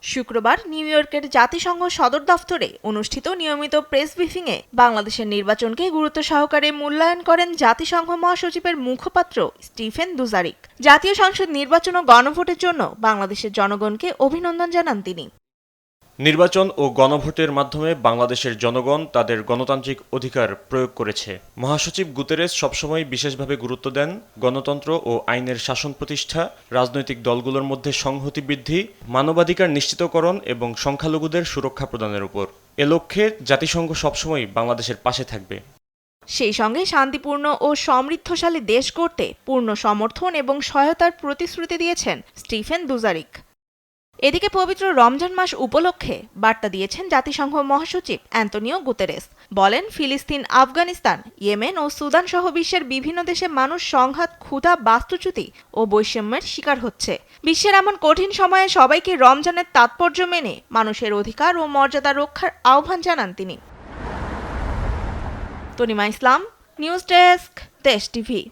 শুক্রবার নিউ ইয়র্কের জাতিসংঘ সদর দফতরে অনুষ্ঠিত নিয়মিত প্রেস ব্রিফিংয়ে বাংলাদেশের নির্বাচনকে গুরুত্ব সহকারে মূল্যায়ন করেন জাতিসংঘ মহাসচিবের মুখপাত্র স্টিফেন দুজারিক। জাতীয় সংসদ নির্বাচন ও গণভোটের জন্য বাংলাদেশের জনগণকে অভিনন্দন জানান তিনি। নির্বাচন ও গণভোটের মাধ্যমে বাংলাদেশের জনগণ তাদের গণতান্ত্রিক অধিকার প্রয়োগ করেছে। মহাসচিব গুতেরেস সবসময় বিশেষভাবে গুরুত্ব দেন গণতন্ত্র ও আইনের শাসন প্রতিষ্ঠা, রাজনৈতিক দলগুলোর মধ্যে সংহতি বৃদ্ধি, মানবাধিকার নিশ্চিতকরণ এবং সংখ্যালঘুদের সুরক্ষা প্রদানের উপর। এ লক্ষ্যে জাতিসংঘ সবসময় বাংলাদেশের পাশে থাকবে। সেই সঙ্গে শান্তিপূর্ণ ও সমৃদ্ধশালী দেশ গড়তে পূর্ণ সমর্থন এবং সহায়তার প্রতিশ্রুতি দিয়েছেন স্টিফেন দুজারিক। এদিকে পবিত্র রমজান মাস উপলক্ষে বার্তা দিয়েছেন জাতিসংঘ মহাসচিব অ্যান্তোনিও গুতেরেস। বলেন, ফিলিস্তিন, আফগানিস্তান, ইয়েমেন ও সুদান সহ বিশ্বের বিভিন্ন দেশে মানুষ সংঘাত, ক্ষুধা, বাস্তুচ্যুতি ও বৈষম্যের শিকার হচ্ছে। বিশ্বের এমন কঠিন সময়ে সবাইকে রমজানের তাৎপর্য মেনে মানুষের অধিকার ও মর্যাদা রক্ষার আহ্বান জানান তিনি। তনিমা ইসলাম, নিউজ ডেস্ক, দেশ টিভি।